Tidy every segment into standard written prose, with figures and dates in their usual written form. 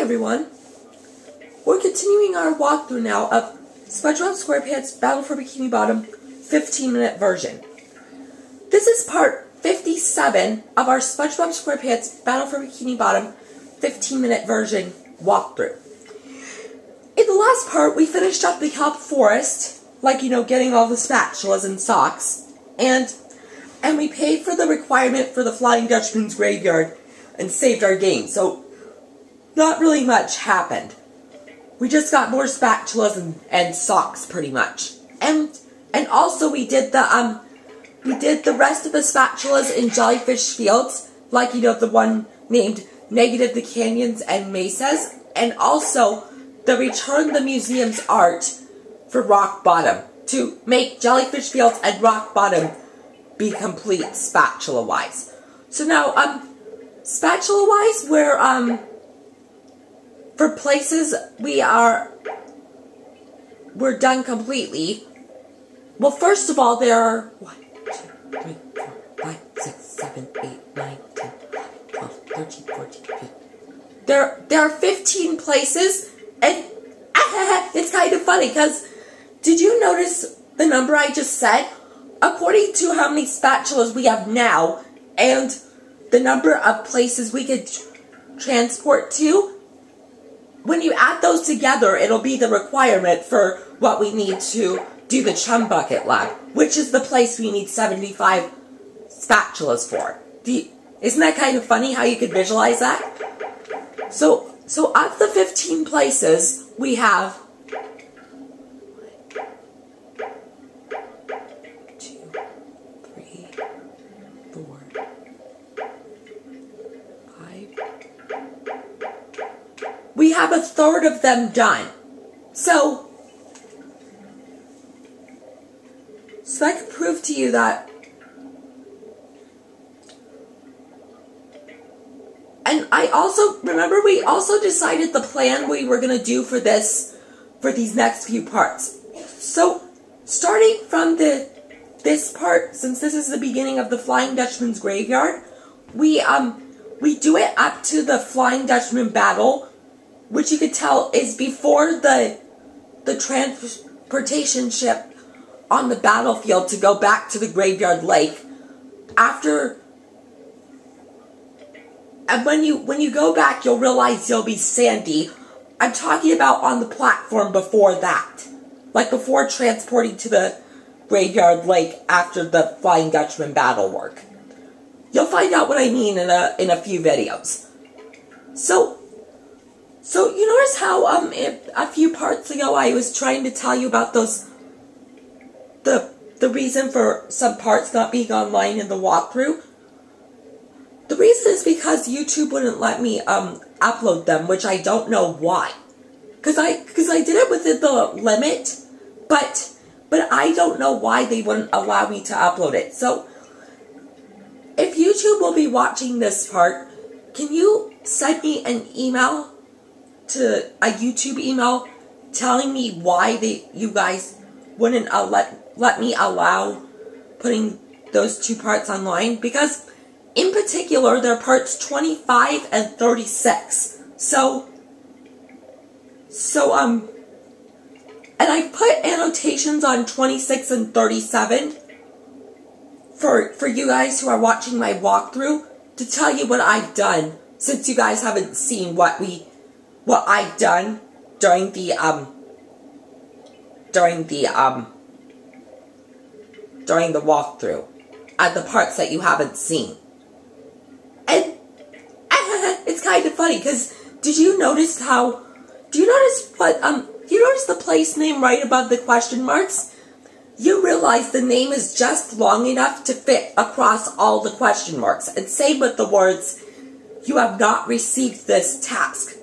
everyone, we're continuing our walkthrough now of SpongeBob Squarepants Battle for Bikini Bottom 15-minute version. This is part 57 of our SpongeBob SquarePants Battle for Bikini Bottom 15-minute version walkthrough. In the last part, we finished up the kelp forest, getting all the spatulas and socks, and we paid for the requirement for the Flying Dutchman's graveyard and saved our game, so not really much happened. We just got more spatulas and socks, pretty much. And also we did the rest of the spatulas in Jellyfish Fields, the one named Negative the Canyons and Mesas, and also the Return the Museum's art for Rock Bottom, to make Jellyfish Fields and Rock Bottom be complete spatula-wise. So now, spatula-wise, for places we're done completely. Well, first of all, there are 1, 2, 3, 4, 5, 6, 7, 8, 9, 10, 11, 12, 13, 14, 15. There are 15 places, and it's kind of funny, because did you notice the number I just said? According to how many spatulas we have now, and the number of places we could transport to, when you add those together, it'll be the requirement for what we need to do the Chum Bucket Lab, which is the place we need 75 spatulas for. Isn't that kind of funny how you could visualize that? So of the 15 places, we have 2, 3, 4, 5. We have a third of them done. So I can prove to you that. And I also, remember, we also decided the plan we were going to do for these next few parts. So, starting from this part, since this is the beginning of the Flying Dutchman's graveyard, we do it up to the Flying Dutchman battle, which you could tell is before the transportation ship on the battlefield to go back to the graveyard lake. And when you go back, you'll realize you'll be sandy. I'm talking about on the platform before that. Before transporting to the graveyard lake after the Flying Dutchman battle work. You'll find out what I mean in a few videos. So you notice how a few parts ago I was trying to tell you about the reason for some parts not being online in the walkthrough? The reason is because YouTube wouldn't let me upload them, which I don't know why. Because I did it within the limit, but I don't know why they wouldn't allow me to upload it. So if YouTube will be watching this part, can you send me an email, to a YouTube email, telling me why you guys wouldn't let me allow putting those two parts online? Because in particular, they're parts 25 and 36. And I put annotations on 26 and 37 for you guys who are watching my walkthrough to tell you what I've done, since you guys haven't seen what I've done during the walkthrough, at the parts that you haven't seen. And it's kind of funny, because do you notice the place name right above the question marks? You realize the name is just long enough to fit across all the question marks. And same with the words, "You have not received this task."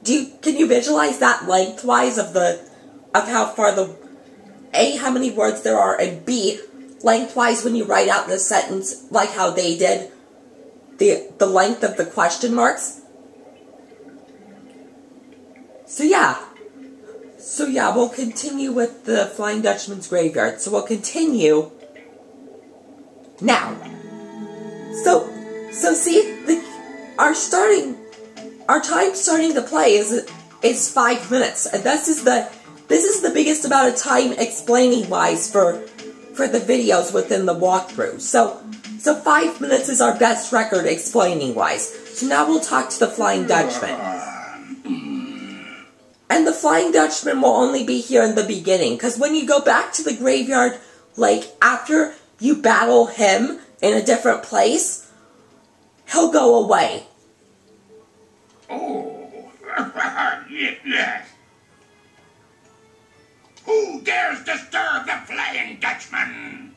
Can you visualize that lengthwise of how far how many words there are, and B, lengthwise when you write out the sentence, like how they did, the length of the question marks? So yeah, we'll continue with the Flying Dutchman's graveyard. So we'll continue now. So see, our starting our time starting to play is 5 minutes, and this is the biggest amount of time explaining wise for the videos within the walkthrough. So 5 minutes is our best record explaining wise. So now we'll talk to the Flying Dutchman. And the Flying Dutchman will only be here in the beginning, because when you go back to the Graveyard Lake after you battle him in a different place, he'll go away. Oh, yes. Who dares disturb the Flying Dutchman?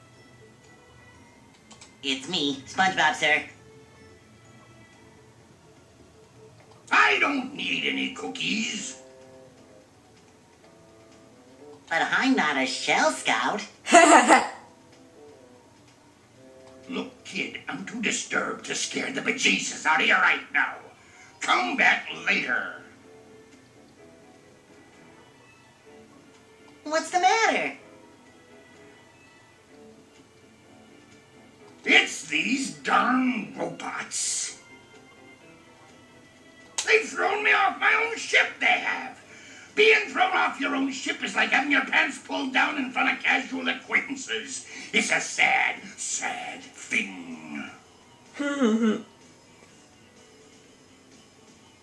It's me, SpongeBob, sir. I don't need any cookies. But I'm not a Shell Scout. Look, kid, I'm too disturbed to scare the bejesus out of you right now. Come back later. What's the matter? It's these darn robots. They've thrown me off my own ship, they have. Being thrown off your own ship is like having your pants pulled down in front of casual acquaintances. It's a sad, sad thing.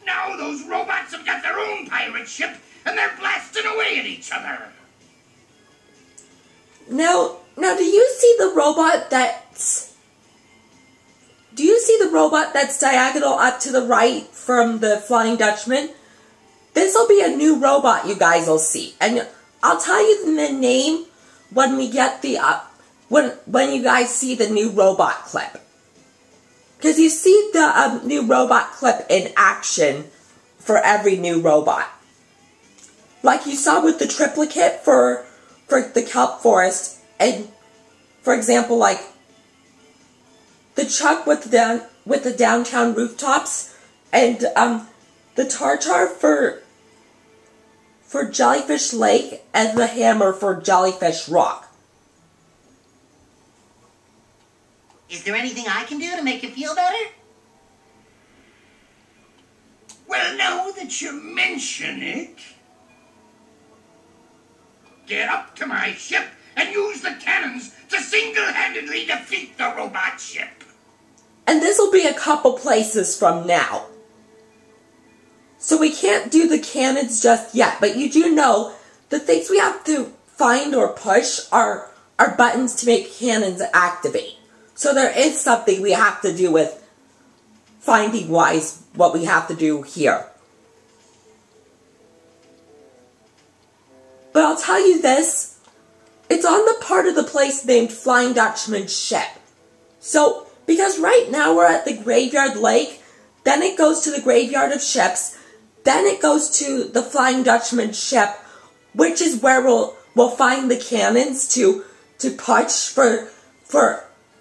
Now those robots have got their own pirate ship, and they're blasting away at each other. Now, do you see the robot that's... Do you see the robot that's diagonal up to the right from the Flying Dutchman? This will be a new robot you guys will see. And I'll tell you the name when we get the... when you guys see the new robot clip. Because you see the new robot clip in action for every new robot. Like you saw with the triplicate for the kelp forest, and for example, like the Chuck with the downtown rooftops, and the Tartar for Jellyfish Lake, and the Hammer for Jellyfish Rock. Is there anything I can do to make you feel better? Well, now that you mention it, get up to my ship and use the cannons to single-handedly defeat the robot ship. And this will be a couple places from now. So we can't do the cannons just yet, but you do know the things we have to find or push are buttons to make cannons activate. So there is something we have to do with finding-wise what we have to do here. But I'll tell you this, it's on the part of the place named Flying Dutchman's ship. So, because right now we're at the Graveyard Lake, then it goes to the Graveyard of Ships, then it goes to the Flying Dutchman's ship, which is where we'll find the cannons to push for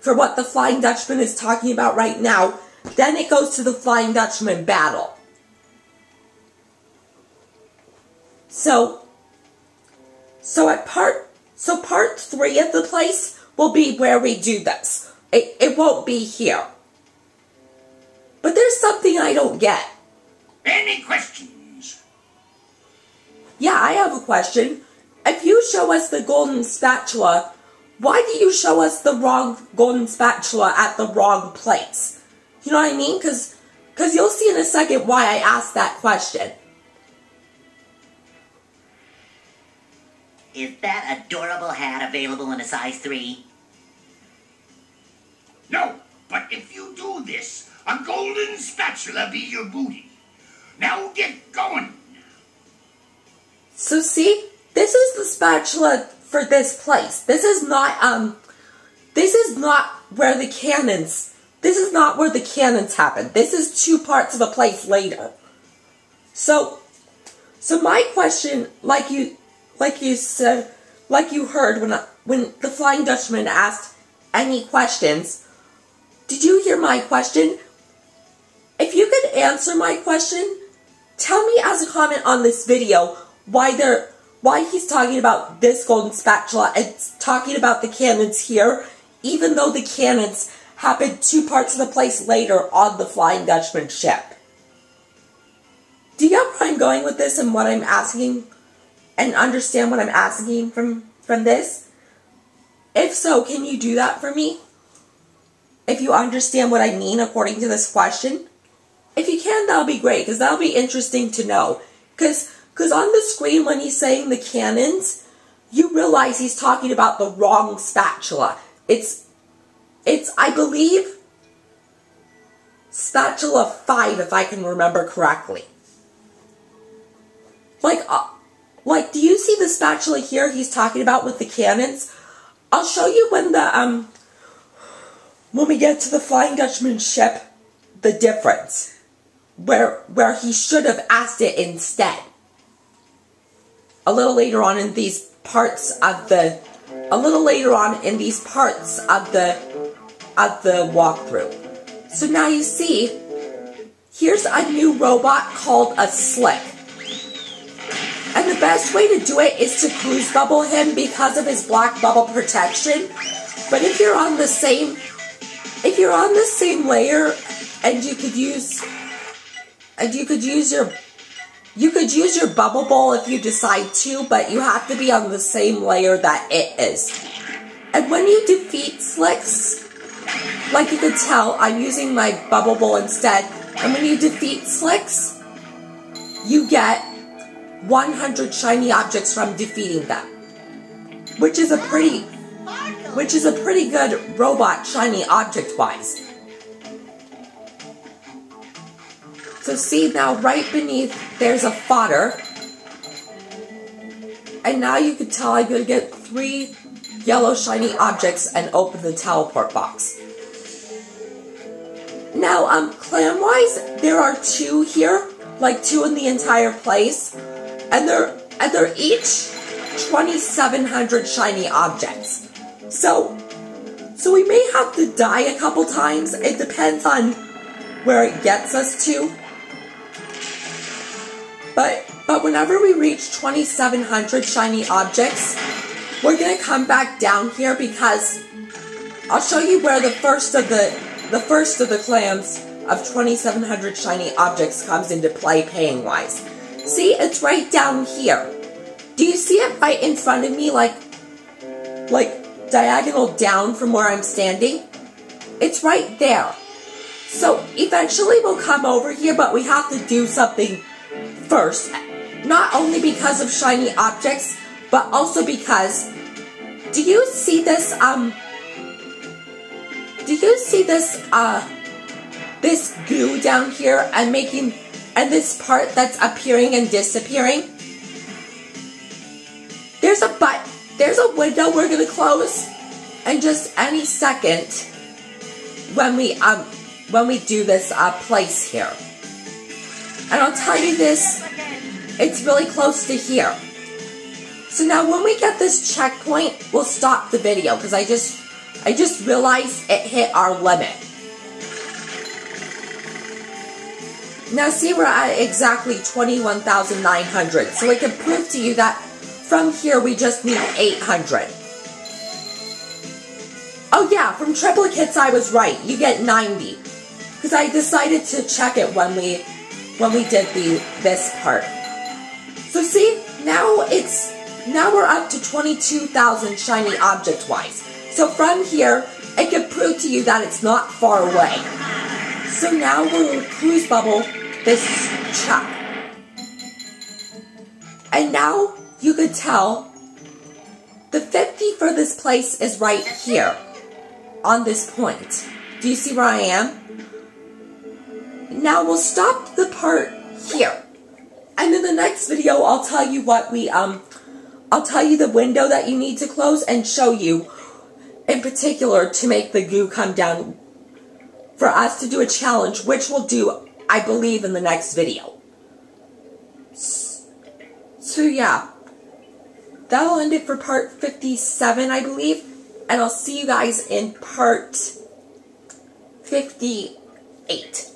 what the Flying Dutchman is talking about right now. Then it goes to the Flying Dutchman battle. So part 3 of the place will be where we do this. It won't be here. But there's something I don't get. Any questions? Yeah, I have a question. If you show us the golden spatula, why do you show us the wrong golden spatula at the wrong place? You know what I mean? Because you'll see in a second why I asked that question. Is that adorable hat available in a size 3? No, but if you do this, a golden spatula be your booty. Now get going. So see, this is the spatula for this place. This is not where the cannons, this is not where the cannons happen. This is 2 parts of a place later. So my question, like you said, like you heard when the Flying Dutchman asked any questions, did you hear my question? If you could answer my question, tell me as a comment on this video why he's talking about this golden spatula and talking about the cannons here, even though the cannons happen 2 parts of the place later on the Flying Dutchman ship. Do you get where I'm going with this and what I'm asking, and understand what I'm asking from this? If so, can you do that for me? If you understand what I mean according to this question? If you can, that'll be great, because that'll be interesting to know. Because on the screen, when he's saying the cannons, you realize he's talking about the wrong spatula. It's I believe, spatula 5, if I can remember correctly. Like, do you see the spatula here he's talking about with the cannons? I'll show you when we get to the Flying Dutchman ship, the difference. Where he should have asked it instead. A little later on in these parts of the walkthrough. So now you see, here's a new robot called a Slick. And the best way to do it is to cruise bubble him because of his black bubble protection. But if you're on the same layer, and you could use your bubble bowl if you decide to, but you have to be on the same layer that it is. And when you defeat Slicks, like you could tell, I'm using my bubble bowl instead. And when you defeat Slicks, you get 100 shiny objects from defeating them, which is a pretty good robot shiny object wise. So see now, right beneath there's a fodder, and now you can tell I'm gonna get 3 yellow shiny objects and open the teleport box. Now clan wise, there are 2 here, like 2 in the entire place. And they're each 2,700 shiny objects. So we may have to die a couple times. It depends on where it gets us to. But whenever we reach 2,700 shiny objects, we're gonna come back down here because I'll show you where the first of the clans of 2,700 shiny objects comes into play paying wise. See, it's right down here. Do you see it right in front of me, like diagonal down from where I'm standing? It's right there. So eventually we'll come over here, but we have to do something first. Not only because of shiny objects, but also because, do you see this, this goo down here and this part that's appearing and disappearing? There's a window we're gonna close in just any second when we do this place here. And I'll tell you this, it's really close to here. So now when we get this checkpoint, we'll stop the video because I just realized it hit our limit. Now see, we're at exactly 21,900, so I can prove to you that from here we just need 800. Oh yeah, from triplicates I was right, you get 90. Because I decided to check it when we did this part. So see, now we're up to 22,000 shiny object wise. So from here, I can prove to you that it's not far away. So now we'll cruise bubble this chuck. And now you could tell the 50 for this place is right here on this point. Do you see where I am? Now we'll stop the part here. And in the next video I'll tell you I'll tell you the window that you need to close and show you in particular to make the goo come down for us to do a challenge, which we'll do, I believe, in the next video. So yeah, that'll end it for part 57, I believe, and I'll see you guys in part 58.